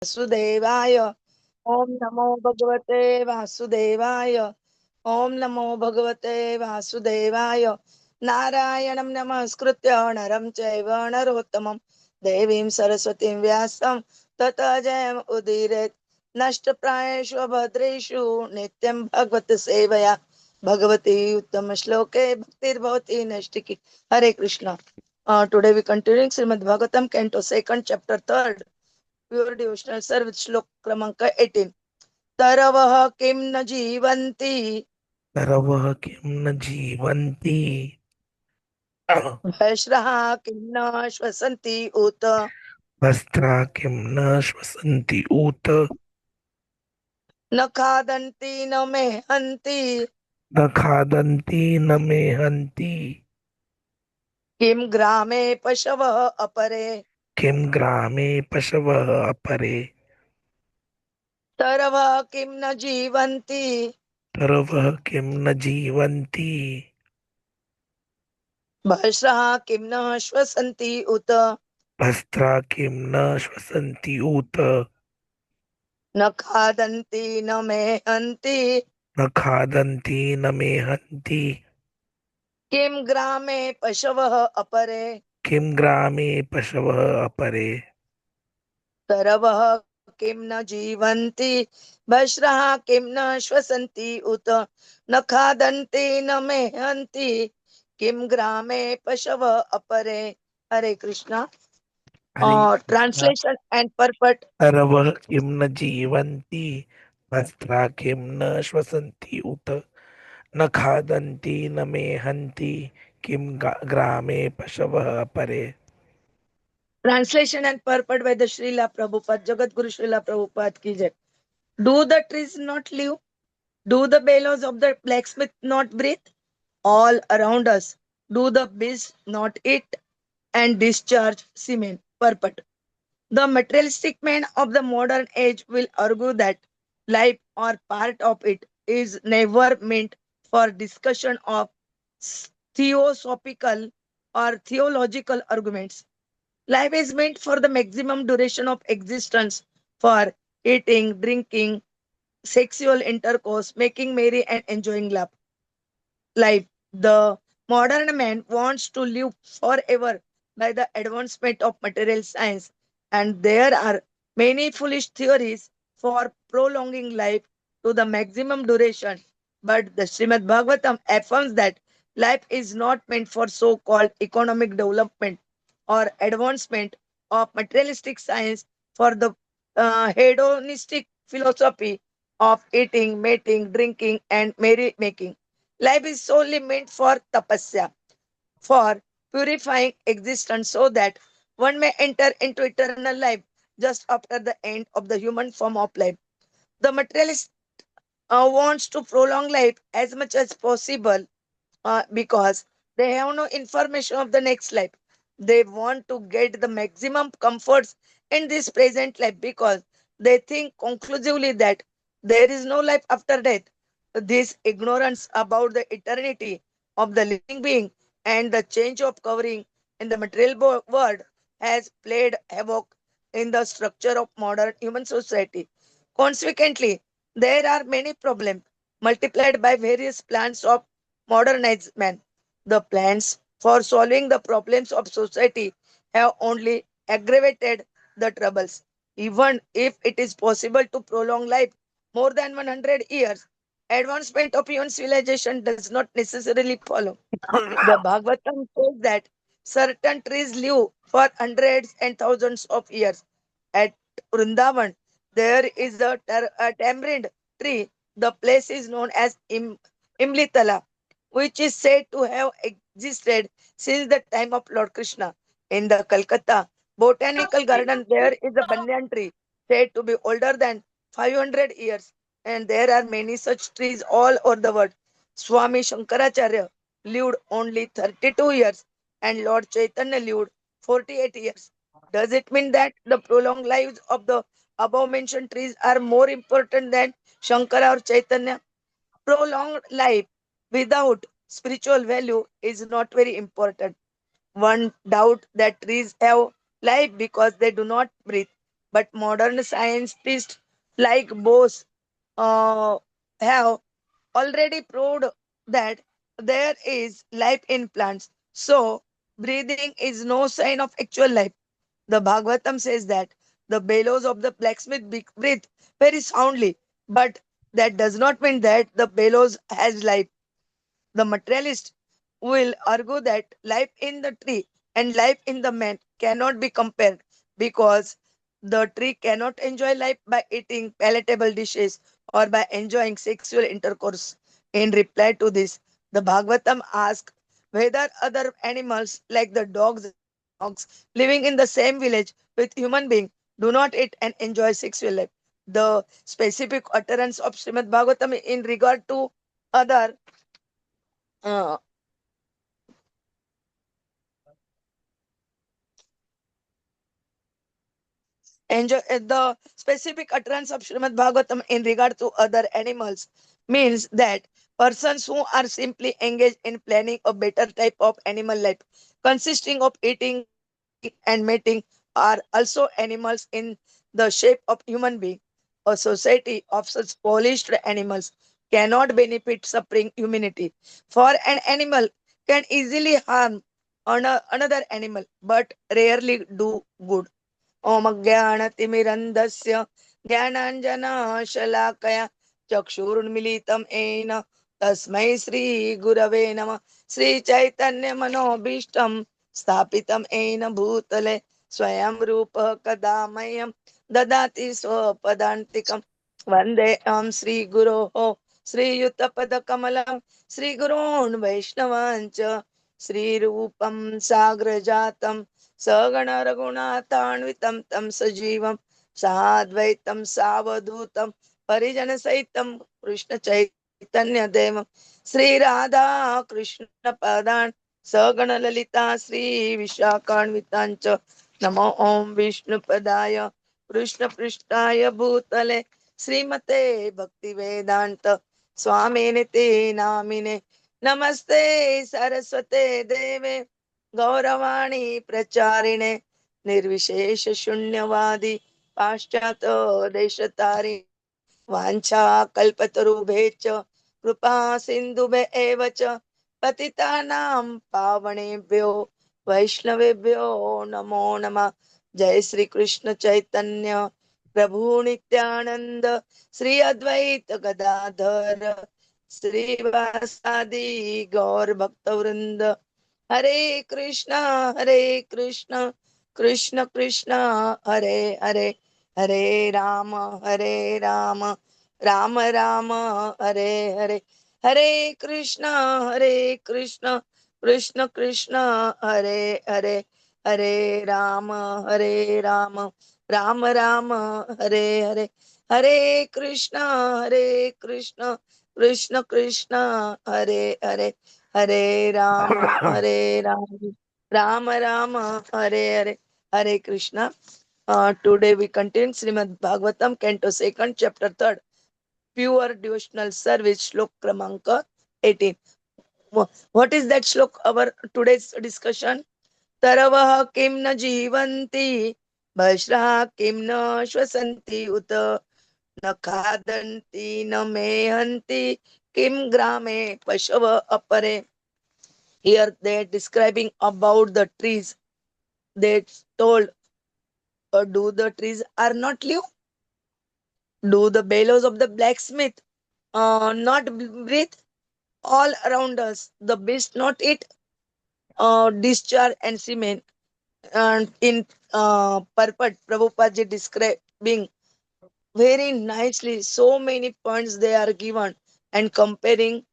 Vasudevaya. Om Namo Bhagavate Vasudevaya. Om Namo Bhagavate Vasudevaya. Narayanam Namaskritya Naram Chaiva Narottamam Devim Saraswatim Vyasam Tata Jayam Udiret Nashtaprayeshu Bhadreshu Nityam Bhagavata Sevaya Bhagavati Uttama Shloke Bhaktir Bhavati Nashtiki. Hare Krishna. Today we continuing Śrīmad-Bhāgavatam, Canto 2nd, Chapter 3rd. Pure devotional service श्लोक क्रमांक 18. तरवः किं न जीवन्ति तरवः किं न जीवन्ति भस्रः किं न श्वसन्ति उत वस्त्रा किं न श्वसन्ति ऊत न खादन्ति न मेहन्ति न खादन्ति न मेहन्ति किं ग्रामे पशवः अपरे किं ग्रामे पशवः अपरे तरवः किं न जीवन्ति तरवः किं न जीवन्ति भस्रः किं न श्वसन्ति उत वस्त्रा किं न श्वसन्ति ऊत न खादन्ति न मेहन्ति न खादन्ति न मेहन्ति किं ग्रामे पशवः अपरे किं ग्रामे पशवः अपरे तरवः किं न जीवन्ति भस्रः किं न श्वसन्ति उत न खादन्ति न मेहन्ति किं ग्रामे पशवः अपरे. हरे कृष्णा. हरे कृष्ण Translation and purport. तरवः किं न जीवन्ति वस्त्रा किं न श्वसन्ति उत न खादन्ति न मेहन्ति किं ग्रामे पशवः अपरे. Translation and purport by the Śrīla Prabhupāda. Jagat Guru Śrīla Prabhupāda ki jai. Do the trees not live? Do the bellows of the blacksmith not breathe? All around us. Do the bees not eat and discharge semen? Purport. The materialistic man of the modern age will argue that life or part of it is never meant for discussion of theosophical or theological arguments. Life is meant for the maximum duration of existence for eating, drinking, sexual intercourse, making merry, and enjoying life. The modern man wants to live forever by the advancement of material science, and there are many foolish theories for prolonging life to the maximum duration. But the Śrīmad-Bhāgavatam affirms that life is not meant for so called economic development or advancement of materialistic science for the hedonistic philosophy of eating, mating, drinking, and merrymaking. Life is solely meant for tapasya, for purifying existence so that one may enter into eternal life just after the end of the human form of life. The materialist wants to prolong life as much as possible because they have no information of the next life. They want to get the maximum comforts in this present life because they think conclusively that there is no life after death. This ignorance about the eternity of the living being and the change of covering in the material world has played havoc in the structure of modern human society. Consequently, there are many problems multiplied by various plans of modernized man. The plans for solving the problems of society have only aggravated the troubles. Even if it is possible to prolong life more than 100 years, advancement of human civilization does not necessarily follow. The Bhagavatam says that certain trees live for hundreds and thousands of years. At Vrindavan, there is a tamarind tree. The place is known as Imlitala, which is said to have existed since the time of Lord Krishna. In the Calcutta Botanical Garden, there is a banyan tree said to be older than 500 years, and there are many such trees all over the world. Swami Shankaracharya lived only 32 years, and Lord Chaitanya lived 48 years. Does it mean that the prolonged lives of the above mentioned trees are more important than Shankara or Chaitanya? Prolonged life without spiritual value is not very important. One doubt that trees have life because they do not breathe. But modern scientists like Bose uh, have already proved that there is life in plants. So, breathing is no sign of actual life. The Bhagavatam says that the bellows of the blacksmith breathe very soundly, but that does not mean that the bellows has life. The materialist will argue that life in the tree and life in the man cannot be compared because the tree cannot enjoy life by eating palatable dishes or by enjoying sexual intercourse. In reply to this, the Bhagavatam asks whether other animals like the dogs and frogs living in the same village with human beings do not eat and enjoy sexual life. The specific utterance of Srimad Bhagavatam in regard to other uh, the specific utterance of Srimad Bhagavatam in regard to other animals means that persons who are simply engaged in planning a better type of animal life, consisting of eating, drinking, and mating, are also animals in the shape of human being. A society of such polished animals cannot benefit suffering humanity. For an animal can easily harm another animal, but rarely do good. ॐ अज्ञानतिमिरन्धस्य ज्ञानाञ्जनशलाकया चक्षुरुन्मिलितं येन तस्मै श्रीगुरवे नमः श्रीचैतन्यमनोभीष्टं स्थापितं येन भूतले स्वयं रूपः कदा मह्यं ददाति स्वपदान्तिकं वन्देऽहं श्रीगुरोः श्रीयुतपदकमलं श्रीगुरोन् वैष्णवाञ्च श्रीरूपं साग्रजातं सगण रघुनाथान्वितं तं सजीवं साद्वैतं सावधूतं परिजन सहितं कृष्ण चैतन्य देवं श्री राधा कृष्ण पदान् सगण ललिता श्री विशाखान्वितांच नमो ओम विष्णुपदाय कृष्ण पृष्ठाय भूतले श्रीमते भक्ति वेदांत स्वामिने ते नामिने नमस्ते सरस्वते देवे गौरवाणी प्रचारिणे निर्विशेष शून्यवादी पाश्चात देशतारिणे वाञ्छा कल्पतरुभ्यश्च कृपा सिन्धुभ्य एव च पतितानां पावनेभ्यो वैष्णवेभ्यो नमो नमः। जय श्री कृष्ण चैतन्य प्रभु नित्यानंद श्री अद्वैत गदाधर श्रीवासादि गौर भक्तवृंद। हरे Krishna Krishna Krishna Hare Hare Hare Ram Ram Ram Ram Hare Hare Hare Krishna Krishna Krishna Hare Hare Hare Ram Ram Ram Ram Hare Hare Hare Krishna Krishna Krishna Krishna Hare Hare Hare Ram Ram Ram Ram Hare Hare Hare Krishna. Today we continue Srimad Bhagavatam, Canto 2nd, Chapter 3rd, Pure Devotional Service, Shlok Kramanka 18. What is that shlok? Our today's discussion. तरवः किं न जीवन्ति भस्राः किं न श्वसन्ति उत न खादन्ति न मेहन्ति किं ग्रामे पशव अपरे. Here they're describing about the trees. They told, do the trees are not live? Do the bellows of the blacksmith not breathe? All around us, the beast not eat discharge and semen. And in purport, Prabhupada describing very nicely so many points they are given and comparing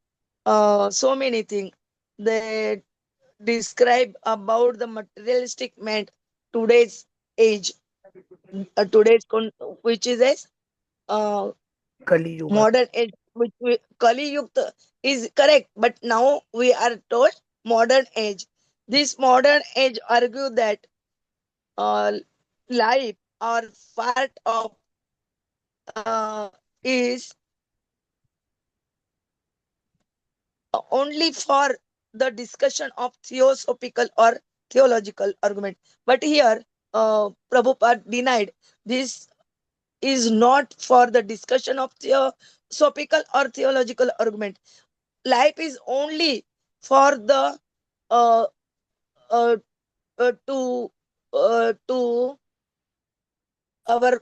so many things. They describe about the materialistic man today's age, which is a कली युगात modern age, which Kali Yuga is correct, but now we are told modern age. This modern age argue that uh, life or part of is only for the discussion of theosophical or theological argument. But here Prabhupada denied. This is not for the discussion of theosophical or theological argument. Life is only for the uh, uh, to our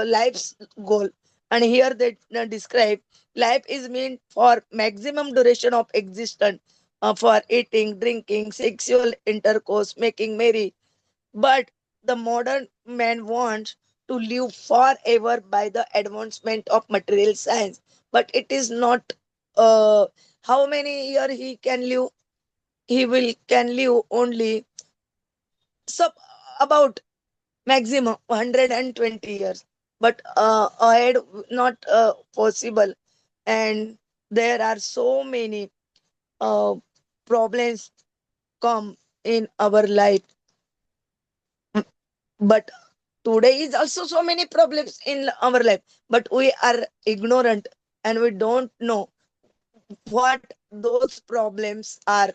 life's goal. And here they describe life is meant for maximum duration of existence, for eating, drinking, sexual intercourse, making merry. But the modern man wants to live forever by the advancement of material science. But it is not how many years he can live. He will can live only sub about maximum 120 years, but ahead not possible. And there are so many uh, problems come in our life. But today is also so many problems in our life, but we are ignorant and we don't know what those problems are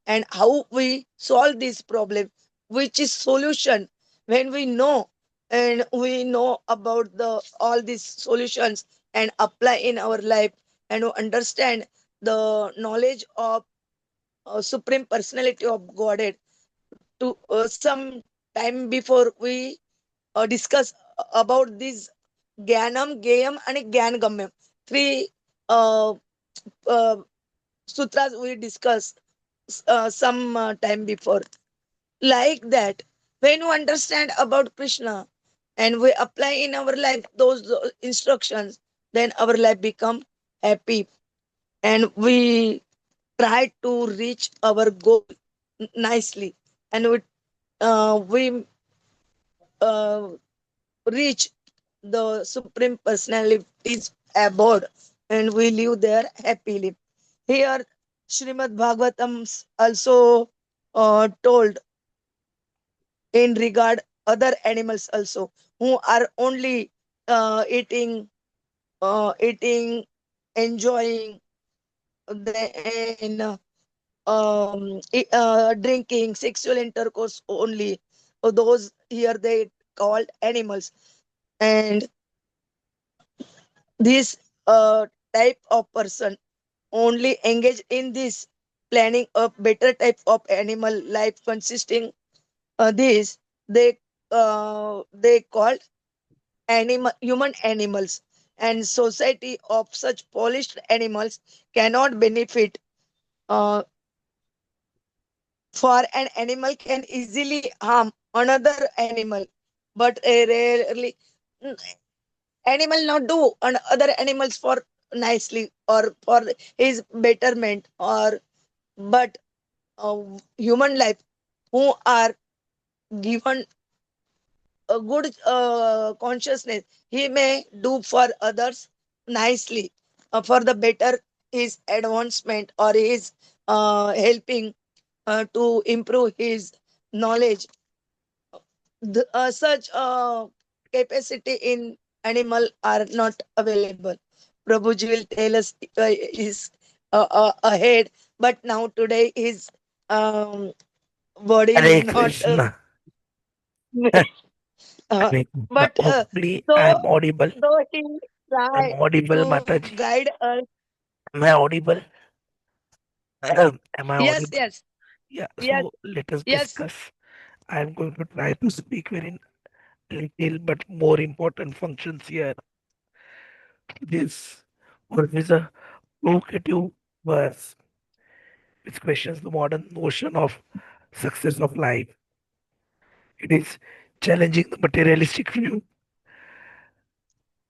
and how we solve this problem, which is solution. When we know and we know about the all these solutions and apply in our life, and we understand the knowledge of supreme personality of godhead. To some time before we discuss about this Gyanam, Gayam and Gyanagamyam. Three uh, uh, sutras we discussed some time before. Like that, when we understand about Krishna and we apply in our life those instructions, then our life become happy and we try to reach our goal nicely, and we uh, reach the supreme personality's abode and we live there happily. Here, Srimad Bhagavatam also told in regard other animals also who are only eating, enjoying, then drinking, sexual intercourse only. Those here they called animals. And this type of person only engage in this planning a better type of animal life consisting this they called animal human animals. And society of such polished animals cannot benefit, uh, for an animal can easily harm another animal, but rarely animal not do and other animals for nicely or for his betterment, or but human life who are given a good consciousness, he may do for others nicely, for the better his advancement or his helping to improve his knowledge. Such capacity in animal are not available. Prabhuji will tell us is ahead, but now today his um, body is Hare not Krishna. uh, Hare Krishna. but Hopefully, so I'm audible. though he I'm try audible, to Mataji. guide us. Am I audible? Am I Yes, audible? yes, Yeah, yes, so let us yes. discuss. I'm going to try to speak very little but more important functions here. This one is a provocative verse which questions the modern notion of success of life. It is challenging the materialistic view,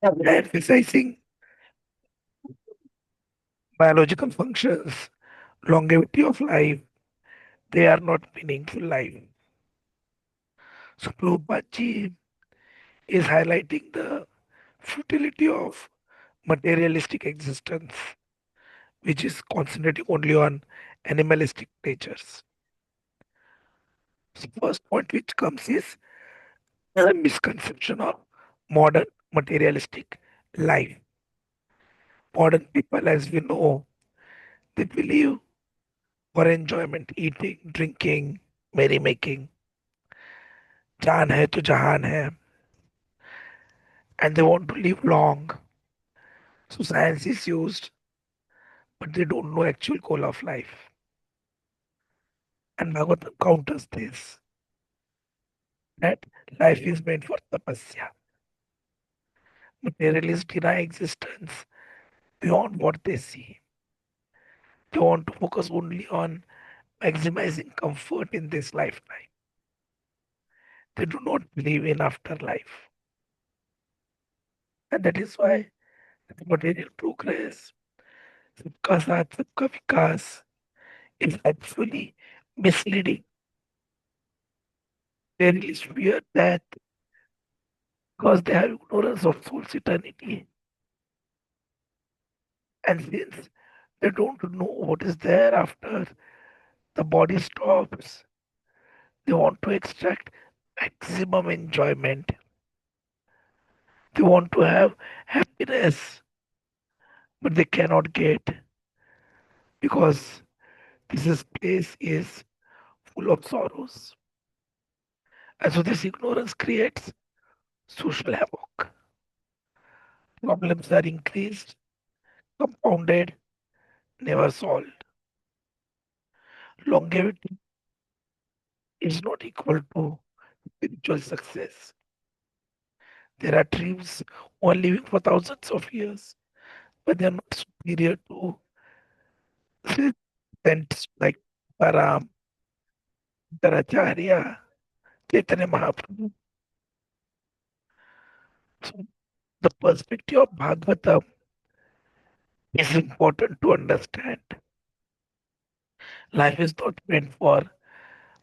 emphasizing biological functions, longevity of life. They are not meaningful life. So Prabhupada is highlighting the futility of materialistic existence, which is concentrating only on animalistic natures. So first point which comes is a misconception of modern materialistic life. Modern people, as we know, they believe for enjoyment, eating, drinking, merrymaking, जान है तो जहान है, and they want to live long. So science is used, but they don't know actual goal of life. And Bhagavatam counters this, that life is meant for tapasya. Materialists deny existence beyond what they see. They want to focus only on maximizing comfort in this lifetime. They do not believe in afterlife. And that is why the material progress, सबका साथ सबका विकास, is actually misleading. There is fear that because they have ignorance of soul's eternity. And since they don't know what is there after the body stops, they want to extract maximum enjoyment. They want to have happiness, but they cannot get because place is full of sorrows. And so this ignorance creates social havoc. Problems are increased, compounded, never solved. Longevity is not equal to spiritual success. There are tribes who are living for thousands of years, but they are not superior to saints like Param, Taracharya, Chaitanya Mahaprabhu. So the perspective of Bhagavatam is important to understand. Life is not meant for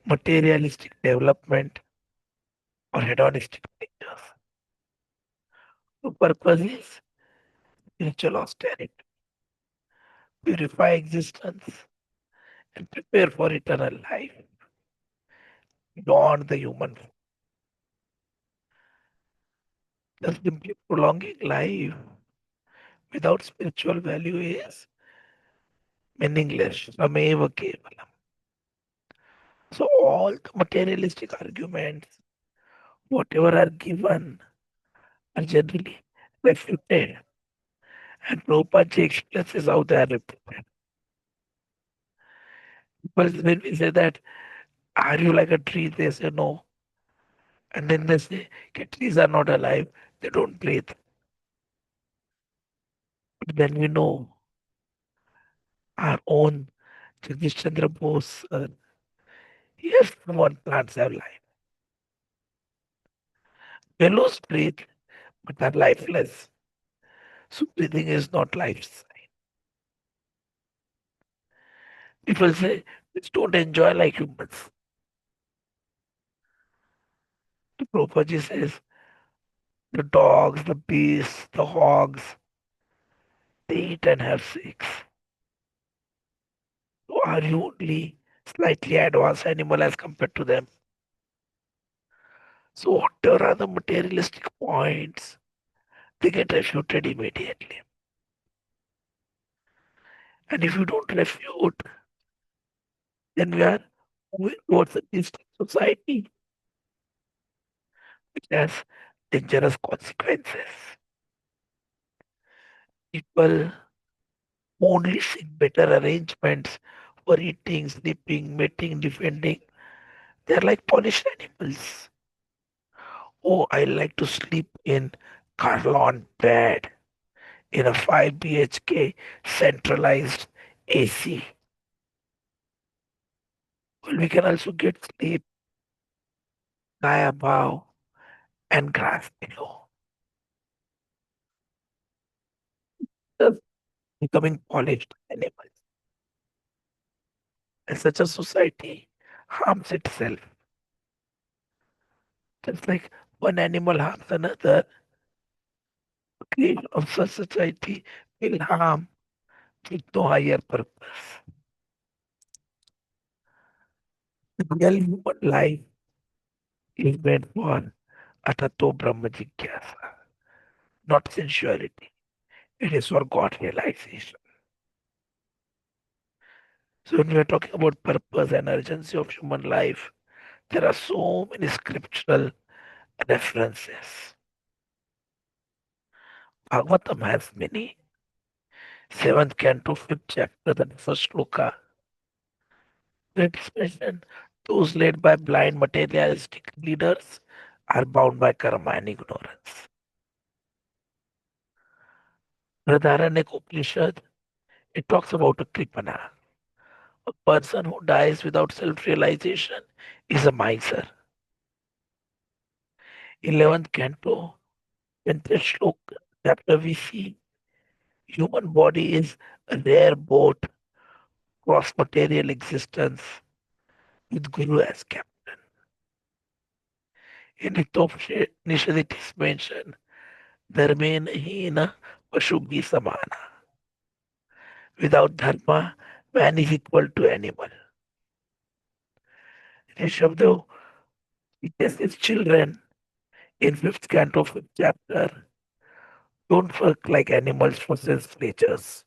materialistic development or hedonistic pleasures. The purpose is spiritual austerity, purify existence, and prepare for eternal life beyond the human. Thus, simply prolonging life without spiritual value is meaningless. Sameva kevalam. So, all the materialistic arguments, whatever are given, are generally refuted. And Prabhupada expresses how they are refuted. Because when we say that, are you like a tree? They say no. And then they say, "Okay, trees are not alive, they don't breathe." But then we know our own Jagdish Chandra Bose, yes, one plants have life. Bellows breathe, but are lifeless. So breathing is not life. People say, "Just don't enjoy like humans." The Prabhupada says, the dogs, the beasts, the hogs, they eat and have sex. So are you only slightly advanced animal as compared to them? So whatever are the materialistic points, they get refuted immediately. And if you don't refute, then we are moving towards a distant society which has dangerous consequences. People only seek better arrangements for eating, sleeping, mating, defending. They are like polished animals. Oh, I like to sleep in Carlon bed in a 5 BHK centralized AC. Well, we can also get sleep, sky above, and grass below. Just becoming polished animals. And such a society harms itself. Just like one animal harms another, the creation of such society will harm with no higher purpose. The real human life is meant for Atato Brahma Jigyasa, not sensuality. It is for God realization. So when we are talking about purpose and urgency of human life, There are so many scriptural references. Bhagavatam has many. Seventh canto, fifth chapter, the first sloka. It is mentioned those led by blind materialistic leaders are bound by karma and ignorance. Radharanic Upanishad, it talks about a kripana. A person who dies without self-realization is a miser. 11th canto, 20th shloka, chapter we see human body is a rare boat cross material existence with Guru as captain. In Hitopnishads it is mentioned, Dharmena hina Pashubhi samana. Without dharma, man is equal to animal. Rishabdev teaches his children in fifth canto, fifth chapter, don't work like animals for sense pleasures.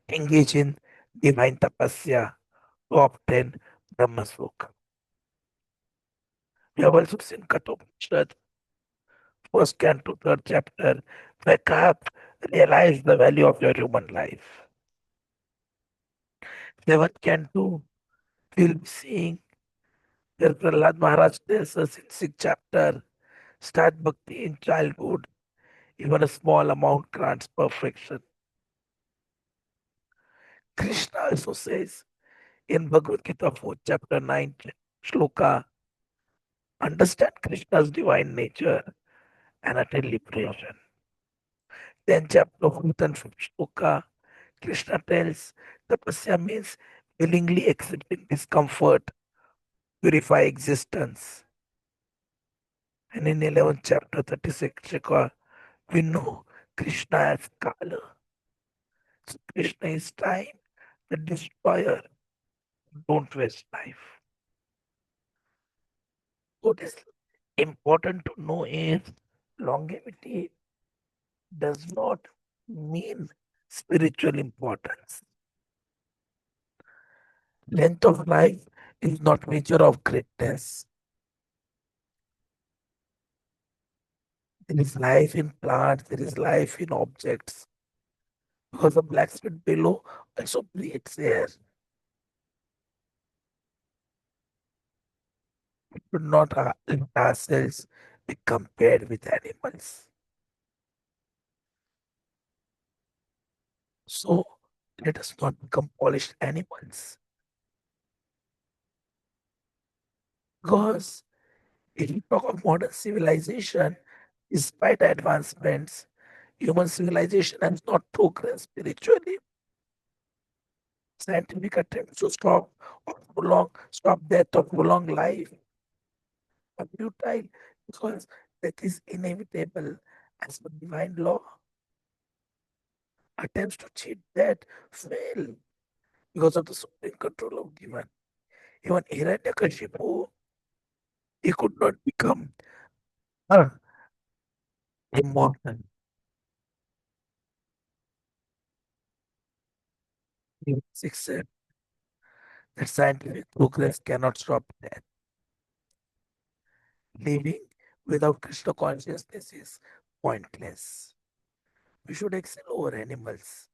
Engage in divine tapasya to obtain Brahmasloka. We have also seen Kathopanishad, first canto, third chapter, wake up, realize the value of your human life. Seventh canto, we'll be seeing where Prahlad Maharaj tells us in sixth chapter, start bhakti in childhood, even a small amount grants perfection. Krishna also says in Bhagavad Gita 4th chapter 9th shloka, understand Krishna's divine nature and attain liberation. Then chapter 4th and 5th shloka, Krishna tells tapasya means willingly accepting discomfort, purify existence. And in 11th chapter 36 shloka, we know Krishna as Kala. So Krishna is time, the destroyer. Don't waste life. What is important to know is longevity does not mean spiritual importance. Length of life is not measure of greatness. There is life in plants, there is life in objects. Because the blacksmith below also breathes air. Do not let ourselves be compared with animals. So let us not become polished animals. Because if you talk of modern civilization, despite advancements, human civilization has not progressed spiritually. Scientific attempts to stop death or prolong life are futile because death is inevitable as per divine law. Attempts to cheat death fail because of the supreme control of demon. Even Hiranyakashipu, he could not become uh, immortal. He must accept that scientific progress cannot stop death. Living without Krishna consciousness is pointless. We should excel over animals.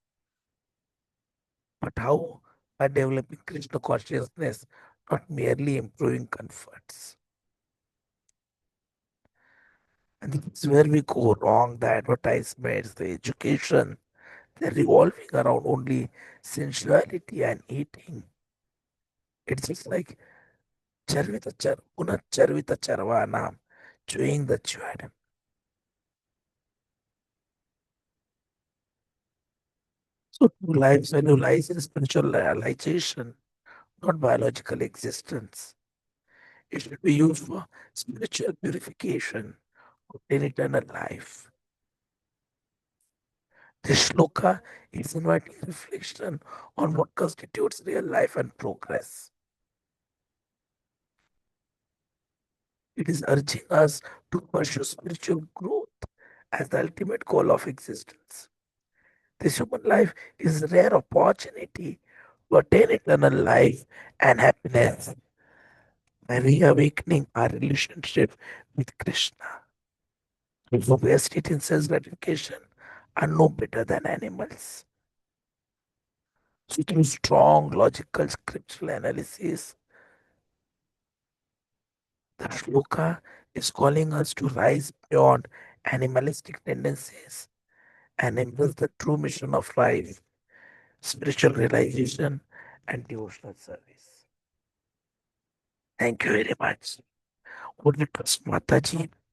But how? By developing Krishna consciousness, not merely improving comforts. And this is where we go wrong. The advertisements, the education, they're revolving around only sensuality and eating. It's just like Una Charvita Charvanam, chewing the chewed. So true life's value lies in spiritual realization, not biological existence. It should be used for spiritual purification, obtain eternal life. This shloka is inviting reflection on what constitutes real life and progress. It is urging us to pursue spiritual growth as the ultimate goal of existence. This human life is a rare opportunity to attain eternal life and happiness by reawakening our relationship with Krishna. People who waste it in self gratification are no better than animals. So, through strong logical scriptural analysis, the shloka is calling us to rise beyond animalistic tendencies and embrace the true mission of life, spiritual realization, and devotional service. Thank you very much. Would you trust Mataji